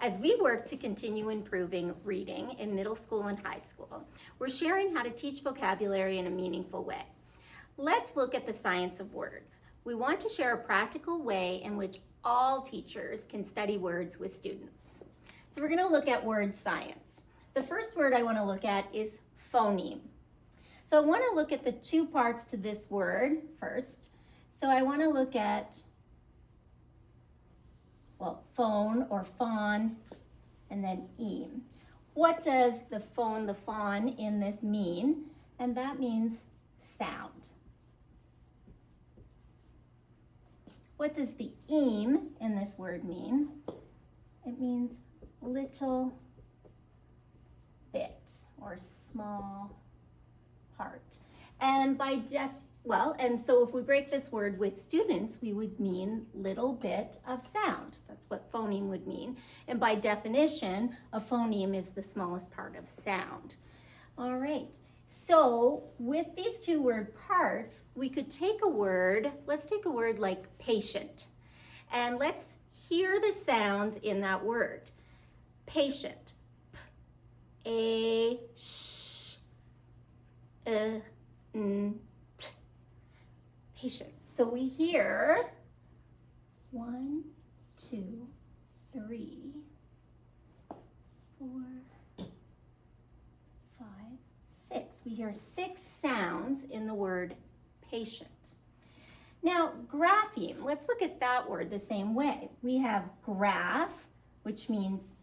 As we work to continue improving reading in middle school and high school, we're sharing how to teach vocabulary in a meaningful way. Let's look at the science of words. We want to share a practical way in which all teachers can study words with students. So we're going to look at word science. The first word I want to look at is phoneme. So I want to look at the two parts to this word first. So I want to look at, well, phone or fawn, and then eme. What does the phone, the fawn in this mean? And that means sound. What does the eme in this word mean? It means little bit or small part. And so if we break this word with students, we would mean little bit of sound. That's what phoneme would mean. And by definition, a phoneme is the smallest part of sound. All right. So with these two word parts, we could take a word, let's take a word like patient, and let's hear the sounds in that word. Patient. P, A, sh, n, t. Patient. So we hear 1, 2, 3, 4, 5, 6. We hear 6 sounds in the word patient. Now, grapheme, let's look at that word the same way. We have graph, which means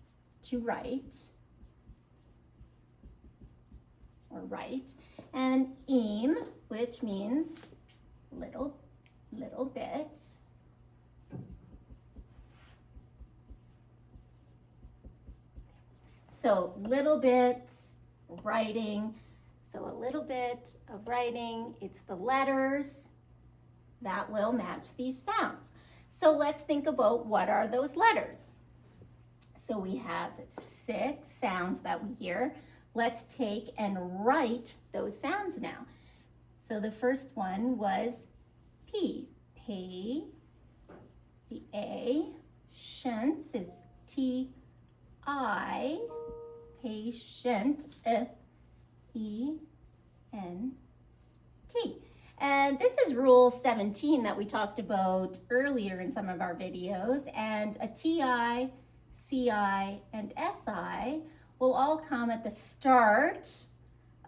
to write, or write, and eme, which means little bit. So little bit, writing. So a little bit of writing, it's the letters that will match these sounds. So let's think about what are those letters. So we have 6 sounds that we hear. Let's take and write those sounds now. So the first one was P, pay. The A, shunts is T-I, patient, E-N-T. And this is rule 17 that we talked about earlier in some of our videos, and a T-I, C-I, and S-I will all come at the start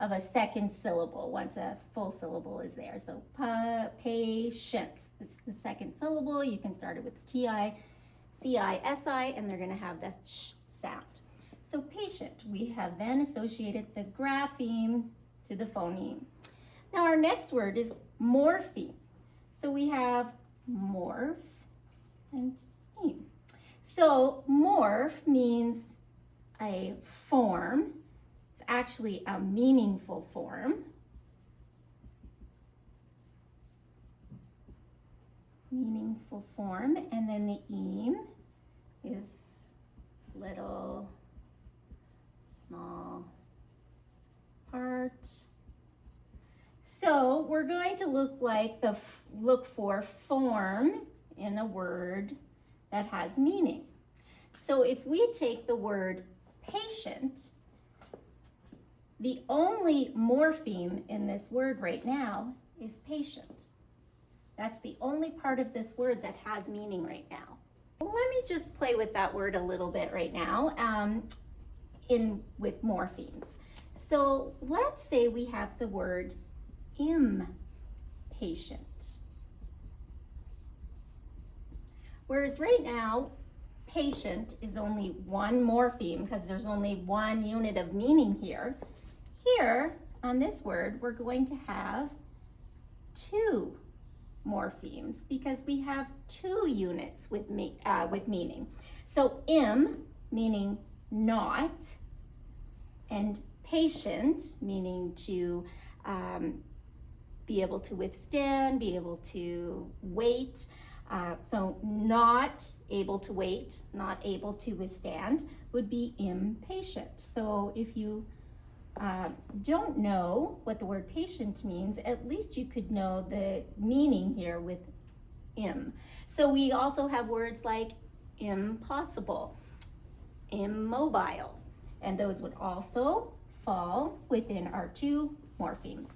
of a second syllable once a full syllable is there. So patience, this is the second syllable. You can start it with the T-I, C-I, S-I, and they're gonna have the sh sound. So patient, we have then associated the grapheme to the phoneme. Now our next word is morpheme. So we have morph and eme. So morph means a form. It's actually a meaningful form. Meaningful form. And then the eme is little, small part. So we're going to look for form in a word that has meaning. So if we take the word patient, the only morpheme in this word right now is patient. That's the only part of this word that has meaning right now. Well, let me just play with that word a little bit right now with morphemes. So let's say we have the word impatient. Whereas right now, patient is only one morpheme because there's only one unit of meaning here. Here, on this word, we're going to have 2 morphemes because we have 2 units with meaning. So meaning not, and patient meaning to be able to withstand, be able to wait. So not able to wait, not able to withstand would be impatient. So if you don't know what the word patient means, at least you could know the meaning here with im. So we also have words like impossible. immobile. And those would also fall within our two morphemes.